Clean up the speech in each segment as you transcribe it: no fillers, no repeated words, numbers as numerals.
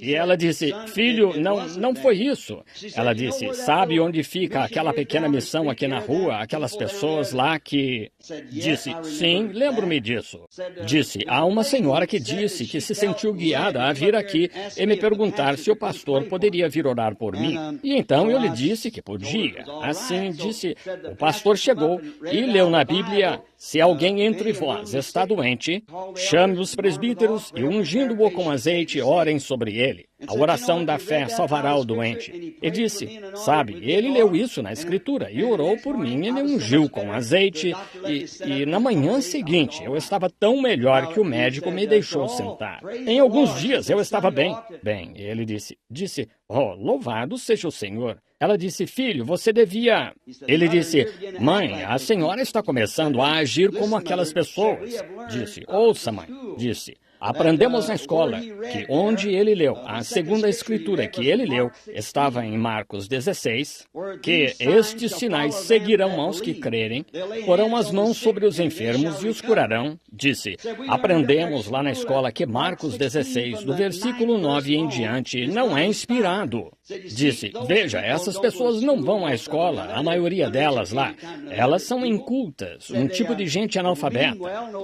E ela disse, filho, não foi isso. Ela disse, sabe onde fica aquela pequena missão aqui na rua, aquelas pessoas lá que... Disse, sim, lembro-me disso. Disse, há uma senhora que disse que se sentiu guiada a vir aqui e me perguntar se o pastor poderia vir orar por mim. E então eu lhe disse que podia. Assim, disse, o pastor chegou e leu na Bíblia, se alguém entre vós está doente, chame os presbíteros e ungindo-o com azeite, orem sobre ele. A oração da fé salvará o doente. E disse, sabe, ele leu isso na Escritura e orou por mim e me ungiu com azeite. E na manhã seguinte, eu estava tão melhor que o médico me deixou sentar. Em alguns dias eu estava bem. Bem, ele disse, oh, louvado seja o Senhor. Ela disse, filho, você devia... Ele disse, mãe, a senhora está começando a agir como aquelas pessoas. Disse, ouça, mãe. Disse, aprendemos na escola que onde ele leu, a segunda escritura que ele leu estava em Marcos 16, que estes sinais seguirão aos que crerem, porão as mãos sobre os enfermos e os curarão. Disse, aprendemos lá na escola que Marcos 16, do versículo 9 em diante, não é inspirado. Disse, veja, essas pessoas não vão à escola, a maioria delas lá. Elas são incultas, um tipo de gente analfabeta.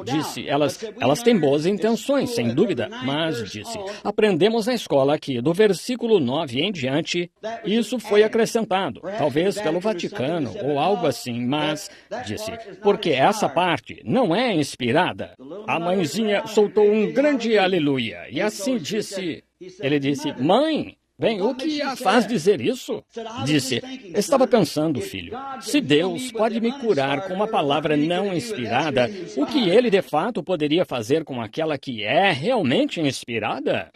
Disse, elas têm boas intenções, sem dúvida, mas, disse, aprendemos na escola que, do versículo 9 em diante, isso foi acrescentado, talvez pelo Vaticano ou algo assim, mas, disse, porque essa parte não é inspirada. A mãezinha soltou um grande aleluia, e assim disse, ele disse, mãe, bem, o que a faz dizer isso? Disse, estava pensando, filho, se Deus pode me curar com uma palavra não inspirada, o que Ele de fato poderia fazer com aquela que é realmente inspirada?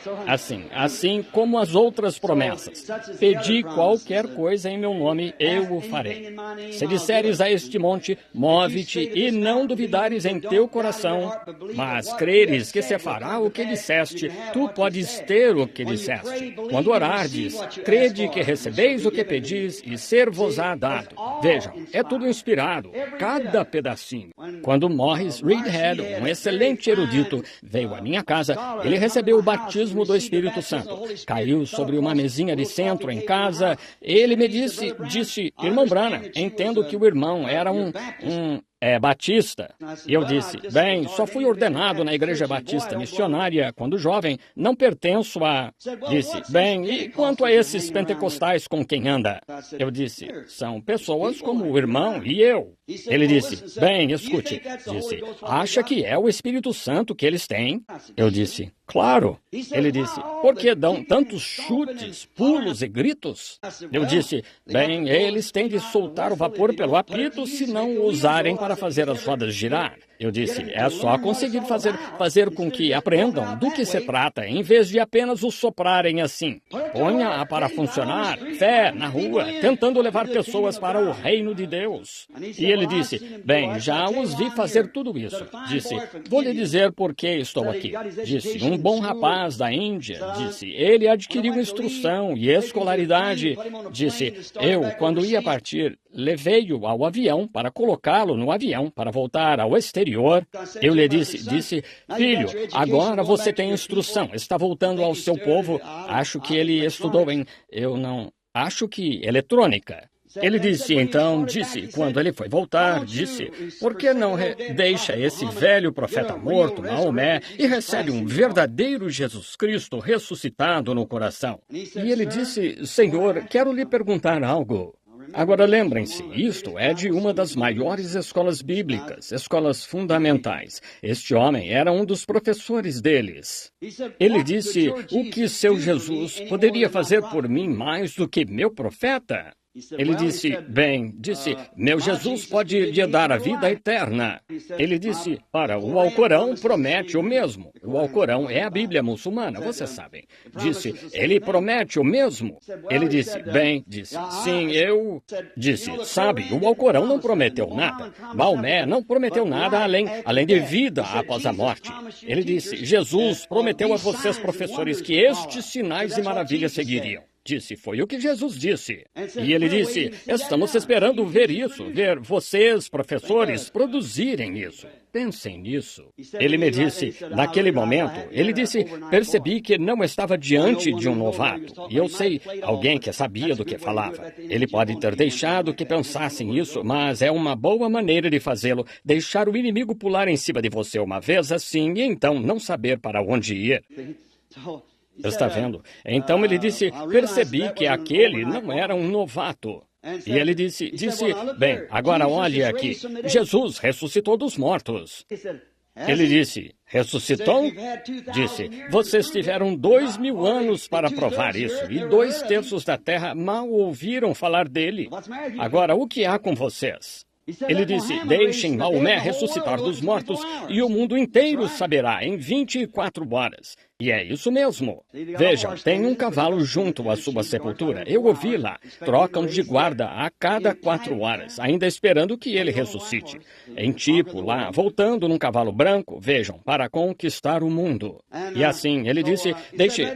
Assim como as outras promessas. Pedi qualquer coisa em meu nome, eu o farei. Se disseres a este monte, move-te e não duvidares em teu coração, mas creres que se fará o que disseste, tu podes ter o que disseste. Quando orar, crede que recebeis o que pedis e ser-vos-á dado. Vejam, é tudo inspirado, cada pedacinho. Quando Morris Reedhead, um excelente erudito, veio à minha casa, ele recebeu o batismo do Espírito Santo. Caiu sobre uma mesinha de centro em casa. Ele me disse, irmão Branham, entendo que o irmão era um batista. E eu disse, bem, só fui ordenado na Igreja Batista Missionária quando jovem, não pertenço a... Disse, bem, e quanto a esses pentecostais com quem anda? Eu disse, são pessoas como o irmão e eu. Ele disse, bem, escute, disse, acha que é o Espírito Santo que eles têm? Eu disse, claro. Ele disse, por que dão tantos chutes, pulos e gritos? Eu disse, bem, eles têm de soltar o vapor pelo apito se não o usarem para fazer as rodas girar. Eu disse, é só conseguir fazer com que aprendam do que se trata, em vez de apenas o soprarem assim. Ponha-a para funcionar, fé na rua, tentando levar pessoas para o reino de Deus. E ele disse, bem, já os vi fazer tudo isso. Disse, vou lhe dizer por que estou aqui. Disse, um bom rapaz da Índia, disse, ele adquiriu instrução e escolaridade. Disse, eu, quando ia partir, levei-o ao avião para colocá-lo no avião para voltar ao exterior. Eu lhe disse, filho, agora você tem instrução, está voltando ao seu povo. Acho que ele estudou eletrônica. Ele disse, quando ele foi voltar, por que não deixa esse velho profeta morto, Maomé, e recebe um verdadeiro Jesus Cristo ressuscitado no coração? E ele disse, Senhor, quero lhe perguntar algo. Agora lembrem-se, isto é de uma das maiores escolas bíblicas, escolas fundamentais. Este homem era um dos professores deles. Ele disse, o que seu Jesus poderia fazer por mim mais do que meu profeta? Ele disse, meu Jesus pode lhe dar a vida eterna. Ele disse, o Alcorão promete o mesmo. O Alcorão é a Bíblia muçulmana, vocês sabem. Disse, ele promete o mesmo. Ele disse, sim, eu... Disse, sabe, o Alcorão não prometeu nada. Maomé não prometeu nada além de vida após a morte. Ele disse, Jesus prometeu a vocês, professores, que estes sinais e maravilhas seguiriam. Disse, foi o que Jesus disse. E ele disse, estamos esperando ver isso, ver vocês, professores, produzirem isso. Pensem nisso. Ele me disse, naquele momento, ele disse, percebi que não estava diante de um novato. E eu sei, alguém que sabia do que falava. Ele pode ter deixado que pensassem isso, mas é uma boa maneira de fazê-lo, deixar o inimigo pular em cima de você uma vez assim e então não saber para onde ir. Está vendo? Então ele disse, percebi que aquele não era um novato. E ele disse, bem, agora olhe aqui, Jesus ressuscitou dos mortos. Ele disse, ressuscitou? Disse, vocês tiveram 2000 anos para provar isso, e 2/3 da terra mal ouviram falar dele. Agora, o que há com vocês? Ele disse, deixem Maomé ressuscitar dos mortos, e o mundo inteiro saberá em 24 horas. E é isso mesmo. Vejam, tem um cavalo junto à sua sepultura. Eu ouvi lá. Trocam de guarda a cada 4 horas, ainda esperando que ele ressuscite. Em tipo, lá, voltando num cavalo branco, vejam, para conquistar o mundo. E assim, ele disse,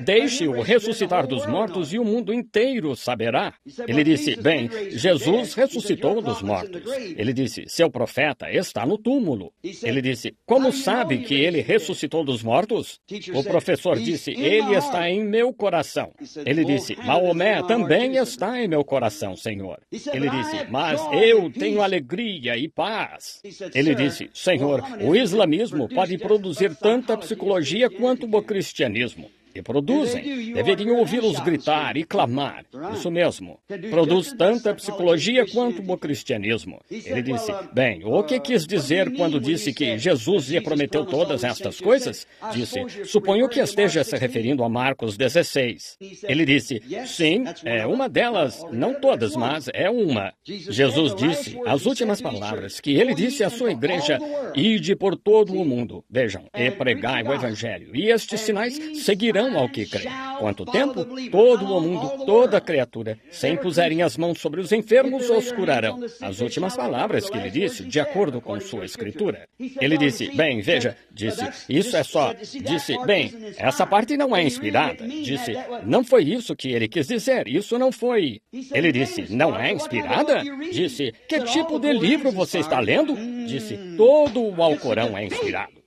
deixe-o ressuscitar dos mortos e o mundo inteiro saberá. Ele disse, bem, Jesus ressuscitou dos mortos. Ele disse, seu profeta está no túmulo. Ele disse, como sabe que ele ressuscitou dos mortos? O professor disse, ele está em meu coração. Ele disse, Maomé também está em meu coração, Senhor. Ele disse, mas eu tenho alegria e paz. Ele disse, Senhor, o islamismo pode produzir tanta psicologia quanto o cristianismo. E produzem. Deveriam ouvi-los gritar e clamar. Isso mesmo. Produz tanta psicologia quanto o cristianismo. Ele disse, bem, o que quis dizer quando disse que Jesus lhe prometeu todas estas coisas? Disse, suponho que esteja se referindo a Marcos 16. Ele disse, sim, é uma delas, não todas, mas é uma. Jesus disse, as últimas palavras que ele disse à sua igreja, ide por todo o mundo, vejam, e pregai o evangelho, e estes sinais seguirão ao que crê. Quanto tempo? Todo o mundo, toda criatura, se impuserem as mãos sobre os enfermos, os curarão. As últimas palavras que ele disse, de acordo com sua escritura. Ele disse, bem, veja, disse, isso é só, disse, bem, essa parte não é inspirada. Disse, não foi isso que ele quis dizer, isso não foi. Ele disse, não é inspirada? Disse, que tipo de livro você está lendo? Disse, todo o Alcorão é inspirado.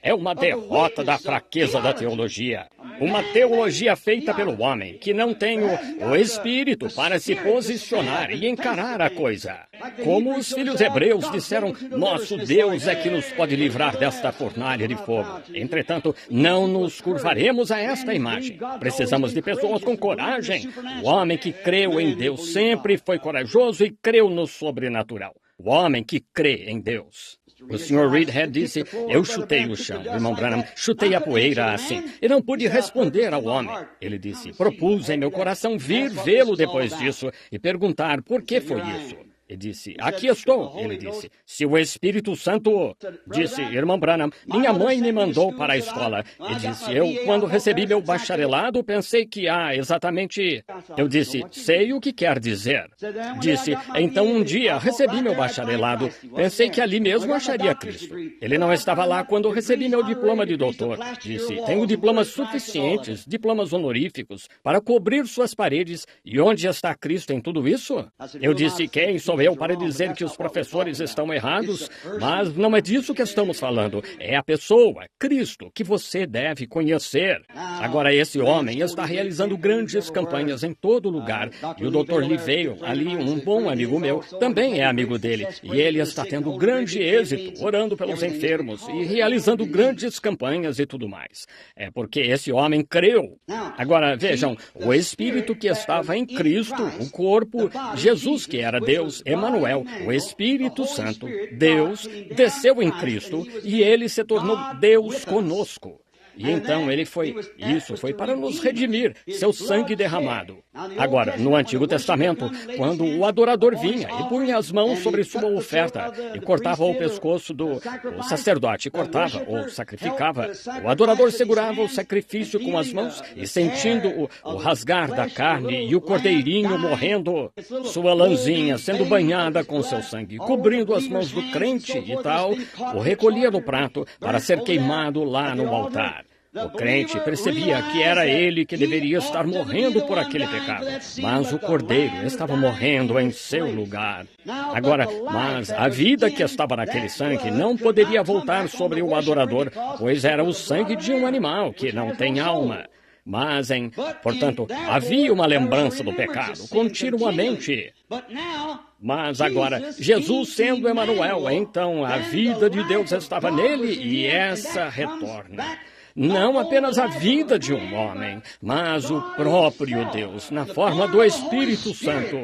É uma derrota da fraqueza da teologia. Uma teologia feita pelo homem, que não tem o espírito para se posicionar e encarar a coisa. Como os filhos hebreus disseram, nosso Deus é que nos pode livrar desta fornalha de fogo. Entretanto, não nos curvaremos a esta imagem. Precisamos de pessoas com coragem. O homem que creu em Deus sempre foi corajoso e creu no sobrenatural. O homem que crê em Deus. O Sr. Reedhead disse, eu chutei o chão, irmão Branham, chutei a poeira assim, e não pude responder ao homem. Ele disse, propus em meu coração vir vê-lo depois disso e perguntar por que foi isso. Ele disse, aqui estou. Ele disse, se o Espírito Santo... Disse, irmão Branham, minha mãe me mandou para a escola. E disse, eu, quando recebi meu bacharelado, pensei que exatamente... Eu disse, sei o que quer dizer. Disse, então um dia recebi meu bacharelado. Pensei que ali mesmo acharia Cristo. Ele não estava lá quando recebi meu diploma de doutor. Disse, tenho diplomas suficientes, diplomas honoríficos, para cobrir suas paredes. E onde está Cristo em tudo isso? Eu disse, quem sou eu para dizer que os professores estão errados? Mas não é disso que estamos falando. É a pessoa, Cristo, que você deve conhecer. Agora, esse homem está realizando grandes campanhas em todo lugar. E o Dr. Livale, ali, um bom amigo meu, também é amigo dele. E ele está tendo grande êxito, orando pelos enfermos e realizando grandes campanhas e tudo mais. É porque esse homem creu. Agora, vejam, o Espírito que estava em Cristo, o corpo, Jesus que era Deus, Emanuel, o Espírito Santo, Deus, desceu em Cristo e ele se tornou Deus conosco. E então isso foi para nos redimir, seu sangue derramado. Agora, no Antigo Testamento, quando o adorador vinha e punha as mãos sobre sua oferta e cortava o pescoço do sacerdote, cortava ou sacrificava, o adorador segurava o sacrifício com as mãos e sentindo o rasgar da carne e o cordeirinho morrendo, sua lãzinha sendo banhada com seu sangue, cobrindo as mãos do crente e tal, o recolhia no prato para ser queimado lá no altar. O crente percebia que era ele que deveria estar morrendo por aquele pecado, mas o Cordeiro estava morrendo em seu lugar. Agora, mas a vida que estava naquele sangue não poderia voltar sobre o adorador, pois era o sangue de um animal que não tem alma. Portanto, havia uma lembrança do pecado continuamente. Mas agora, Jesus sendo Emanuel, então a vida de Deus estava nele e essa retorna. Não apenas a vida de um homem, mas o próprio Deus, na forma do Espírito Santo,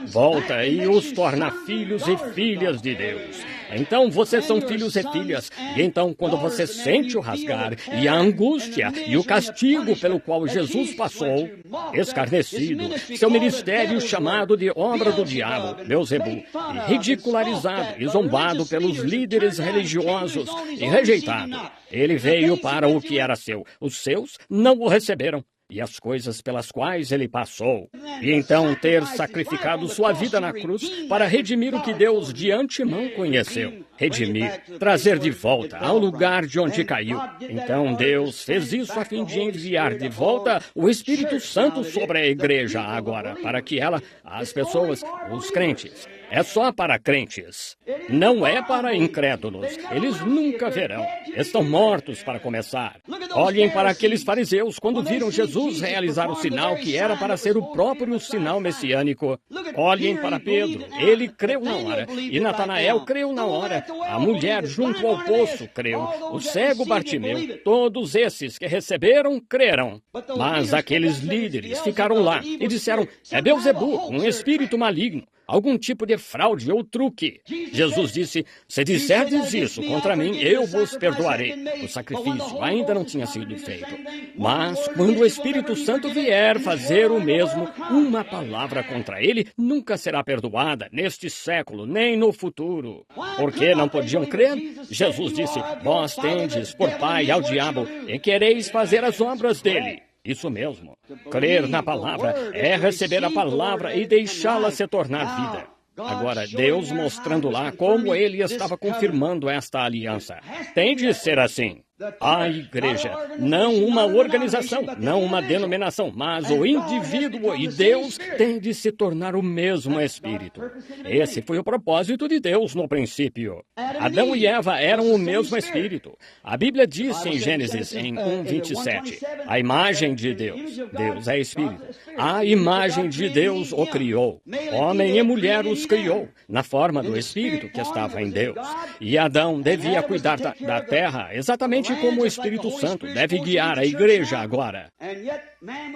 volta e os torna filhos e filhas de Deus. Então vocês são filhos e filhas, e então quando você sente o rasgar e a angústia e o castigo pelo qual Jesus passou, escarnecido, seu ministério chamado de obra do diabo, Beelzebul, e ridicularizado e zombado pelos líderes religiosos e rejeitado, ele veio para o que era seu. Os seus não o receberam. E as coisas pelas quais ele passou. E então ter sacrificado sua vida na cruz para redimir o que Deus de antemão conheceu. Redimir, trazer de volta ao lugar de onde caiu. Então Deus fez isso a fim de enviar de volta o Espírito Santo sobre a igreja agora, para que as pessoas, os crentes, é só para crentes. Não é para incrédulos. Eles nunca verão. Estão mortos para começar. Olhem para aqueles fariseus quando viram Jesus realizar o sinal que era para ser o próprio sinal messiânico. Olhem para Pedro. Ele creu na hora. E Natanael creu na hora. A mulher junto ao poço creu. O cego Bartimeu. Todos esses que receberam, creram. Mas aqueles líderes ficaram lá e disseram, é Beelzebul, um espírito maligno. Algum tipo de fraude ou truque. Jesus disse, se disserdes isso contra mim, eu vos perdoarei. O sacrifício ainda não tinha sido feito. Mas, quando o Espírito Santo vier fazer o mesmo, uma palavra contra ele nunca será perdoada neste século, nem no futuro. Por que não podiam crer? Jesus disse, vós tendes por pai ao diabo e quereis fazer as obras dele. Isso mesmo. Crer na palavra é receber a palavra e deixá-la se tornar vida. Agora, Deus mostrando lá como ele estava confirmando esta aliança. Tem de ser assim. A igreja, não uma organização, não uma denominação, mas o indivíduo e Deus têm de se tornar o mesmo Espírito. Esse foi o propósito de Deus no princípio. Adão e Eva eram o mesmo Espírito. A Bíblia diz em Gênesis, em 1:27, a imagem de Deus. Deus é Espírito. A imagem de Deus o criou. Homem e mulher os criou, na forma do Espírito que estava em Deus. E Adão devia cuidar da terra exatamente como o Espírito Santo deve guiar a igreja agora.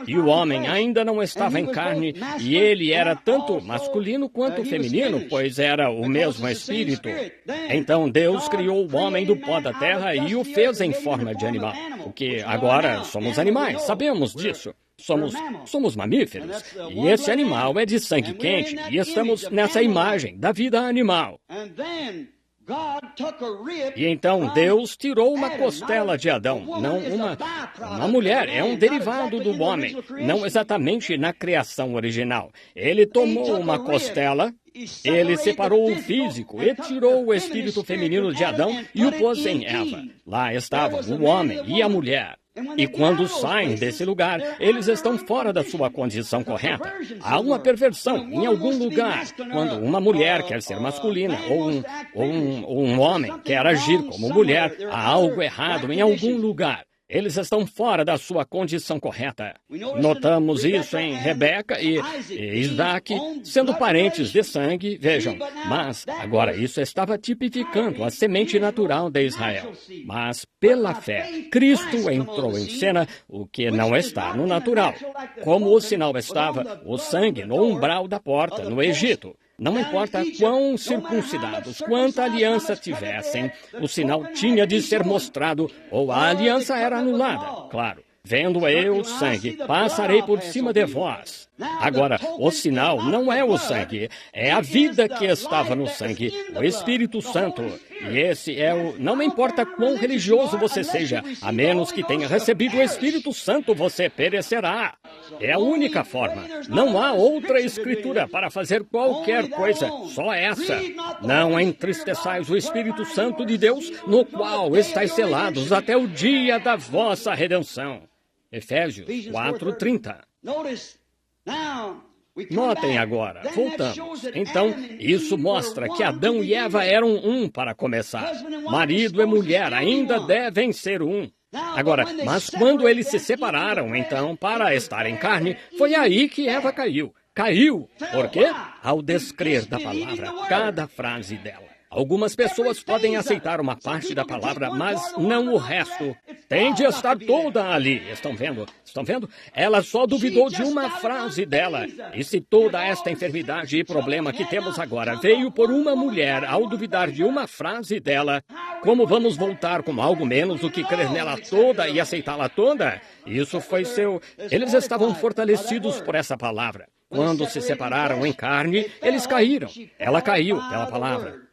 E o homem ainda não estava em carne, e ele era tanto masculino quanto feminino, pois era o mesmo Espírito. Então Deus criou o homem do pó da terra e o fez em forma de animal. Porque agora somos animais, sabemos disso. Somos mamíferos, e esse animal é de sangue quente, e estamos nessa imagem da vida animal. E então Deus tirou uma costela de Adão, não uma mulher, é um derivado do homem, não exatamente na criação original. Ele tomou uma costela, ele separou o físico e tirou o espírito feminino de Adão e o pôs em Eva. Lá estavam o homem e a mulher. E quando saem desse lugar, eles estão fora da sua condição correta. Há uma perversão em algum lugar. Quando uma mulher quer ser masculina ou um homem quer agir como mulher, há algo errado em algum lugar. Eles estão fora da sua condição correta. Notamos isso em Rebeca e Isaac, sendo parentes de sangue, vejam. Mas, agora, isso estava tipificando a semente natural de Israel. Mas, pela fé, Cristo entrou em cena, o que não está no natural. Como o sinal estava, o sangue no umbral da porta, no Egito. Não importa quão circuncidados, quanta aliança tivessem, o sinal tinha de ser mostrado ou a aliança era anulada. Claro, vendo eu o sangue, passarei por cima de vós. Agora, o sinal não é o sangue, é a vida que estava no sangue, o Espírito Santo. E esse é o... Não importa quão religioso você seja, a menos que tenha recebido o Espírito Santo, você perecerá. É a única forma. Não há outra escritura para fazer qualquer coisa, só essa. Não entristeçais o Espírito Santo de Deus, no qual estáis selados até o dia da vossa redenção. Efésios 4:30. Notem agora, voltamos. Então, isso mostra que Adão e Eva eram um para começar. Marido e mulher ainda devem ser um. Agora, mas quando eles se separaram, então, para estar em carne, foi aí que Eva caiu. Caiu. Por quê? Ao descrer da palavra, cada frase dela. Algumas pessoas podem aceitar uma parte da palavra, mas não o resto. Tem de estar toda ali. Estão vendo? Estão vendo? Ela só duvidou de uma frase dela. E se toda esta enfermidade e problema que temos agora veio por uma mulher ao duvidar de uma frase dela, como vamos voltar com algo menos do que crer nela toda e aceitá-la toda? Isso foi seu... Eles estavam fortalecidos por essa palavra. Quando se separaram em carne, eles caíram. Ela caiu pela palavra.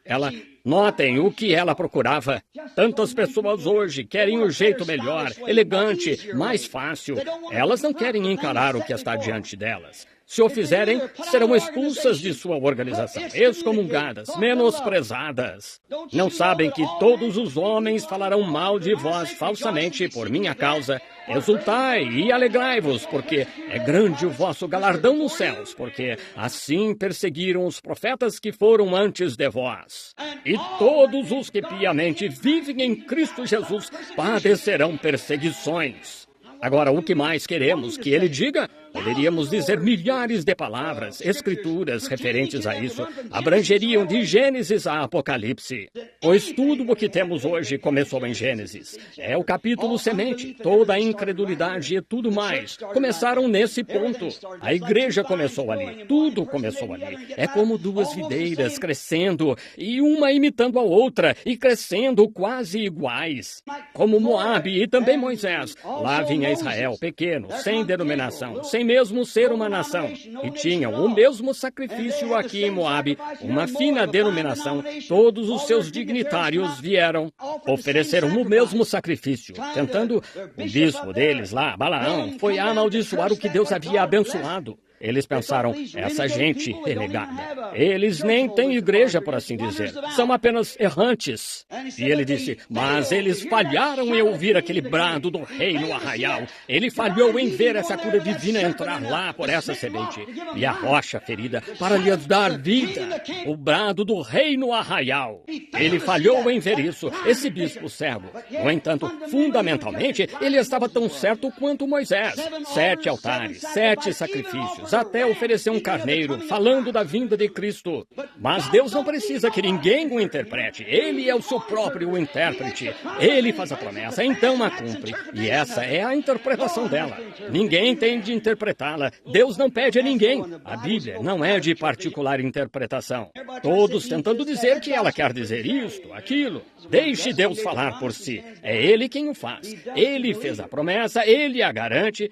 Notem o que ela procurava. Tantas pessoas hoje querem um jeito melhor, elegante, mais fácil. Elas não querem encarar o que está diante delas. Se o fizerem, serão expulsas de sua organização, excomungadas, menosprezadas. Não sabem que todos os homens falarão mal de vós falsamente por minha causa. Exultai e alegrai-vos, porque é grande o vosso galardão nos céus, porque assim perseguiram os profetas que foram antes de vós. E todos os que piamente vivem em Cristo Jesus padecerão perseguições. Agora, o que mais queremos que ele diga? Poderíamos dizer milhares de palavras, escrituras referentes a isso, abrangeriam de Gênesis a Apocalipse. Pois tudo o que temos hoje começou em Gênesis. É o capítulo semente, toda a incredulidade e tudo mais começaram nesse ponto. A igreja começou ali, tudo começou ali. É como duas videiras crescendo, e uma imitando a outra, e crescendo quase iguais. Como Moabe e também Moisés. Lá vinha Israel, pequeno, sem denominação, sem mesmo ser uma nação, e tinham o mesmo sacrifício aqui em Moabe, uma fina denominação. Todos os seus dignitários vieram, ofereceram o mesmo sacrifício, tentando, o bispo deles lá, Balaão, foi amaldiçoar o que Deus havia abençoado. Eles pensaram, essa gente relegada. Eles nem têm igreja, por assim dizer. São apenas errantes. E ele disse, mas eles falharam em ouvir aquele brado do rei no arraial. Ele falhou em ver essa cura divina entrar lá por essa semente. E a rocha ferida para lhes dar vida. O brado do rei no arraial. Ele falhou em ver isso, esse bispo cego. No entanto, fundamentalmente, ele estava tão certo quanto Moisés. 7 altares, 7 sacrifícios, até oferecer um carneiro, falando da vinda de Cristo. Mas Deus não precisa que ninguém o interprete. Ele é o seu próprio intérprete. Ele faz a promessa, então a cumpre. E essa é a interpretação dela. Ninguém tem de interpretá-la. Deus não pede a ninguém. A Bíblia não é de particular interpretação. Todos tentando dizer que ela quer dizer isto, aquilo. Deixe Deus falar por si. É Ele quem o faz. Ele fez a promessa, Ele a garante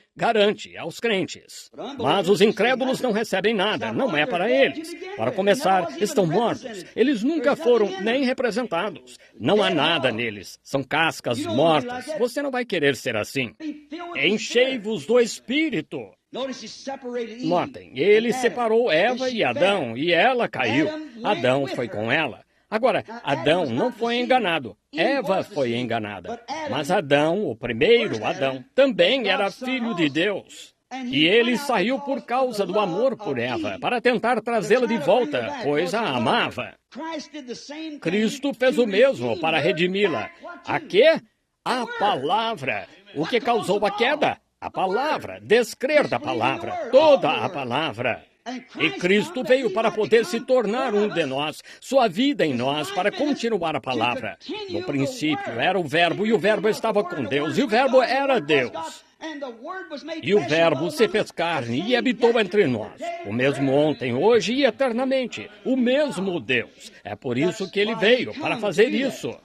aos crentes. Mas os incrédulos não recebem nada, não é para eles. Para começar, estão mortos. Eles nunca foram nem representados. Não há nada neles. São cascas mortas. Você não vai querer ser assim. Enchei-vos do Espírito. Notem, ele separou Eva e Adão, e ela caiu. Adão foi com ela. Agora, Adão não foi enganado. Eva foi enganada. Mas Adão, o primeiro Adão, também era filho de Deus. E ele saiu por causa do amor por Eva, para tentar trazê-la de volta, pois a amava. Cristo fez o mesmo para redimi-la. A quê? A palavra. O que causou a queda? A palavra, descrer da palavra, toda a palavra. E Cristo veio para poder se tornar um de nós, sua vida em nós, para continuar a palavra. No princípio era o Verbo, e o Verbo estava com Deus, e o Verbo era Deus. E o Verbo se fez carne e habitou entre nós. O mesmo ontem, hoje e eternamente. O mesmo Deus. É por isso que ele veio, para fazer isso.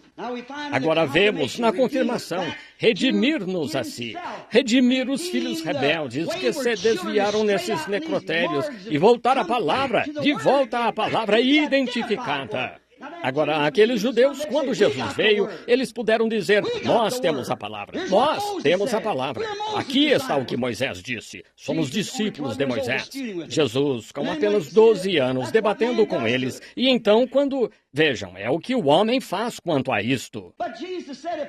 Agora vemos na confirmação, redimir-nos a si, redimir os filhos rebeldes que se desviaram nesses necrotérios e voltar à palavra, de volta à palavra identificada. Agora, aqueles judeus, quando Jesus veio, eles puderam dizer, nós temos a palavra, nós temos a palavra. Aqui está o que Moisés disse, somos discípulos de Moisés. Jesus, com apenas 12 anos, debatendo com eles, e então quando... Vejam, é o que o homem faz quanto a isto.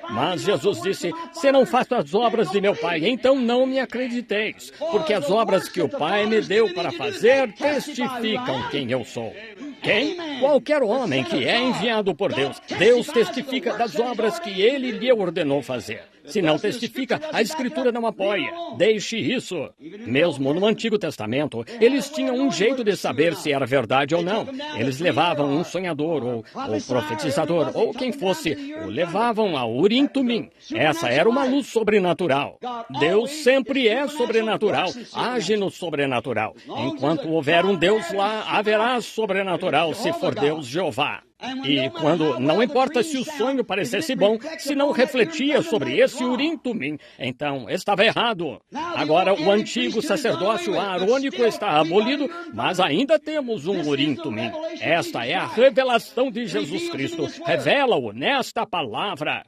Mas Jesus disse, se não faço as obras de meu Pai, então não me acrediteis, porque as obras que o Pai me deu para fazer testificam quem eu sou. Quem? Qualquer homem que é enviado por Deus. Deus testifica das obras que Ele lhe ordenou fazer. Se não testifica, a Escritura não apoia. Deixe isso. Mesmo no Antigo Testamento, eles tinham um jeito de saber se era verdade ou não. Eles levavam um sonhador, ou profetizador, ou quem fosse, o levavam a Urim Tumim. Essa era uma luz sobrenatural. Deus sempre é sobrenatural, age no sobrenatural. Enquanto houver um Deus lá, haverá sobrenatural, se for Deus Jeová. E quando, não importa se o sonho parecesse bom, se não refletia sobre esse Urim Tumim, então estava errado. Agora o antigo sacerdócio aarônico está abolido, mas ainda temos um Urim Tumim. Esta é a revelação de Jesus Cristo. Revela-o nesta palavra.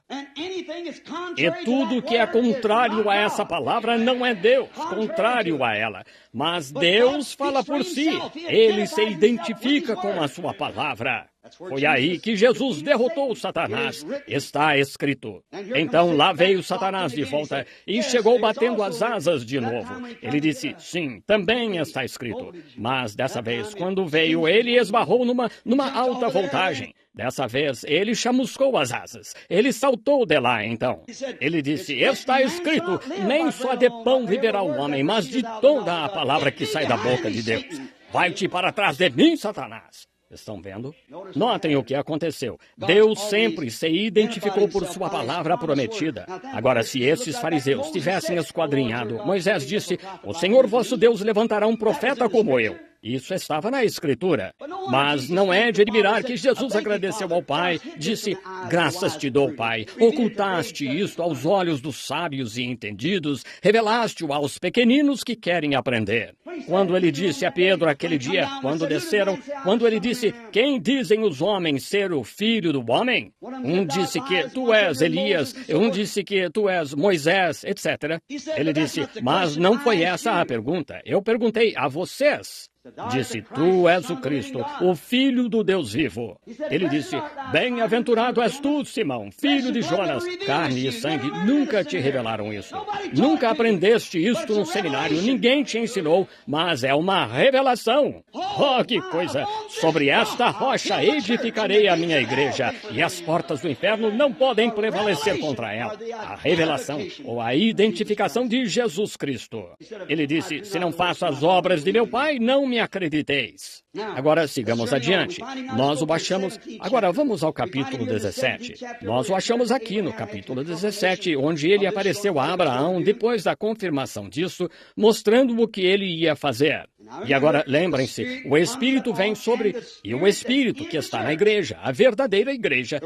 E tudo que é contrário a essa palavra não é Deus, contrário a ela. Mas Deus fala por si. Ele se identifica com a sua palavra. Foi aí que Jesus derrotou Satanás. Está escrito. Então lá veio Satanás de volta e chegou batendo as asas de novo. Ele disse, sim, também está escrito. Mas dessa vez, quando veio, ele esbarrou numa alta voltagem. Dessa vez, ele chamuscou as asas. Ele saltou de lá, então. Ele disse, está escrito, nem só de pão viverá o homem, mas de toda a palavra que sai da boca de Deus. Vai-te para trás de mim, Satanás. Estão vendo? Notem o que aconteceu. Deus sempre se identificou por sua palavra prometida. Agora, se esses fariseus tivessem esquadrinhado, Moisés disse, o Senhor vosso Deus levantará um profeta como eu. Isso estava na Escritura. Mas não é de admirar que Jesus agradeceu ao Pai, disse, graças te dou, Pai, ocultaste isto aos olhos dos sábios e entendidos, revelaste-o aos pequeninos que querem aprender. Quando ele disse a Pedro aquele dia, quando desceram, quando ele disse, quem dizem os homens ser o filho do homem? Um disse que tu és Elias, um disse que tu és Moisés, etc. Ele disse, mas não foi essa a pergunta. Eu perguntei a vocês. Disse, tu és o Cristo, o Filho do Deus vivo. Ele disse, bem-aventurado és tu, Simão, filho de Jonas. Carne e sangue nunca te revelaram isso. Nunca aprendeste isto no seminário, ninguém te ensinou, mas é uma revelação. Oh, que coisa! Sobre esta rocha edificarei a minha igreja, e as portas do inferno não podem prevalecer contra ela. A revelação, ou a identificação de Jesus Cristo. Ele disse, se não faço as obras de meu Pai, não me acrediteis. Agora sigamos adiante. Nós o achamos... Agora vamos ao capítulo 17. Nós o achamos aqui no capítulo 17, onde ele apareceu a Abraão depois da confirmação disso, mostrando o que ele ia fazer. E agora, lembrem-se, o Espírito vem sobre... E o Espírito que está na igreja, a verdadeira igreja,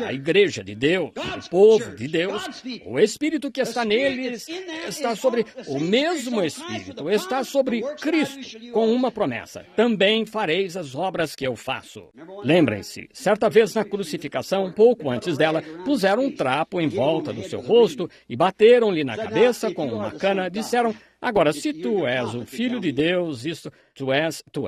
a igreja de Deus, o povo de Deus, o Espírito que está neles está sobre... O mesmo Espírito está sobre Cristo, com uma promessa. Também fareis as obras que eu faço. Lembrem-se, certa vez na crucificação, pouco antes dela, puseram um trapo em volta do seu rosto e bateram-lhe na cabeça com uma cana, disseram... Agora, se tu és o Filho de Deus, tu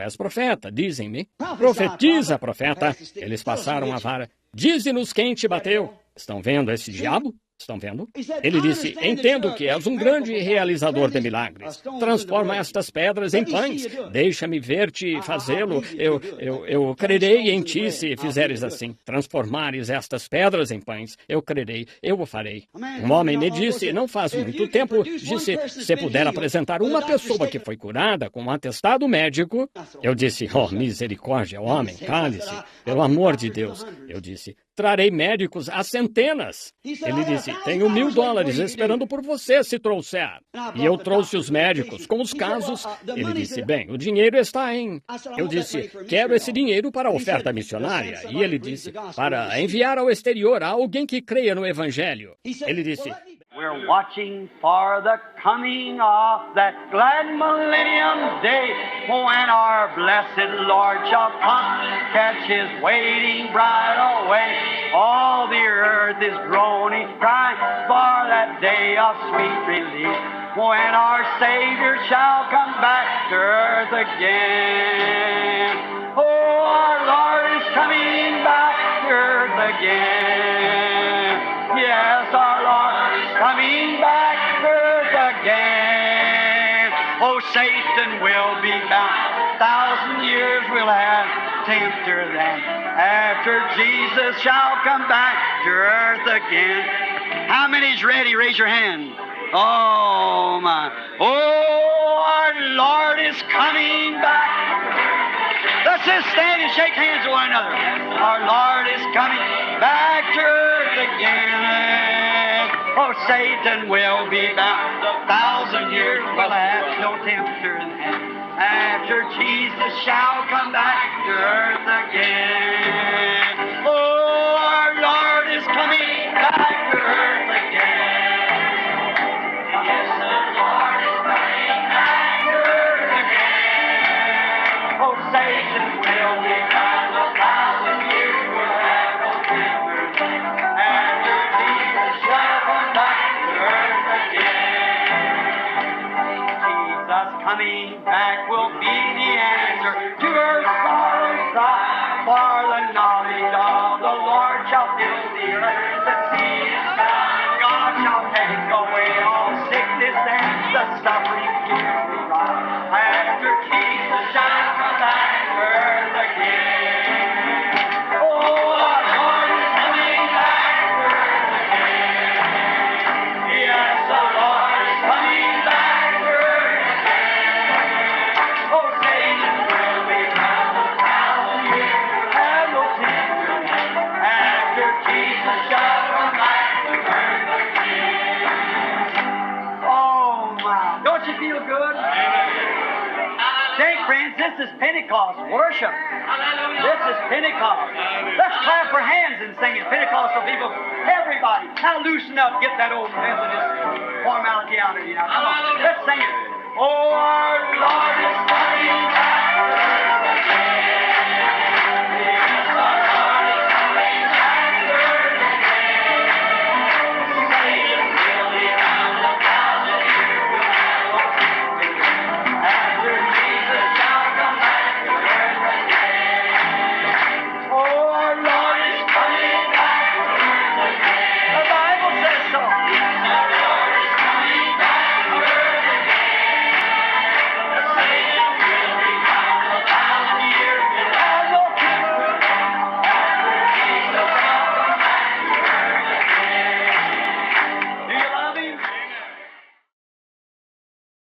és profeta, dizem-me. Profetiza, profeta. Eles passaram a vara. Dize-nos quem te bateu. Estão vendo esse diabo? Estão vendo? Ele disse, entendo que és um grande realizador de milagres. Transforma estas pedras em pães. Deixa-me ver-te fazê-lo. Eu crerei em ti se fizeres assim. Transformares estas pedras em pães. Eu crerei. Eu o farei. Um homem me disse, não faz muito tempo, disse, se puder apresentar uma pessoa que foi curada com um atestado médico. Eu disse, oh, misericórdia, homem, cale-se. Pelo amor de Deus. Eu disse, trarei médicos a centenas. Ele disse, tenho $1.000 esperando por você se trouxer. E eu trouxe os médicos com os casos. Ele disse, bem, o dinheiro está em... Eu disse, quero esse dinheiro para a oferta missionária. E ele disse, para enviar ao exterior a alguém que creia no Evangelho. Ele disse, We're watching for the coming of that glad millennium day, when our blessed Lord shall come, catch His waiting bride away. All the earth is groaning, crying for that day of sweet release, when our Savior shall come back to earth again. Oh, our Lord is coming back to earth again. Yes, our Lord is coming back to earth again. Oh, Satan will be bound. 1,000 years we'll have tempter then, after Jesus shall come back to earth again. How many's ready? Raise your hand. Oh, my. Oh, our Lord is coming back. Let's just stand and shake hands with one another. Our Lord is coming back to earth again. Oh, Satan will be bound. 1,000 years will have no tempter in heaven, after Jesus shall come back to earth again. Oh, our Lord is coming back to earth again. Yes, the Lord is coming back to earth again. Oh, Satan will be bound. 1,000 years will have no tempter, after Jesus shall come back to earth again. Jesus coming back will be the answer to her sorrow's cry, for the knowledge of the Lord shall fill the earth. The sea is found, God shall take away all sickness and the suffering tears we rise, after Jesus shall come back to earth again. Oh, our Lord is coming back to earth again. Yes, the Lord is coming back to earth again. Oh, Satan will be bound. 1,000 years will have no tempter, after Jesus shall come back to earth again. Oh, my. Don't you feel good? Say, friends, this is Pentecost worship. This is Pentecost. Let's clap our hands and sing it. Pentecostal people, everybody, now loosen up. Get that old Methodist formality out of you now. Come on, let's sing it. Oh, our Lord is coming back.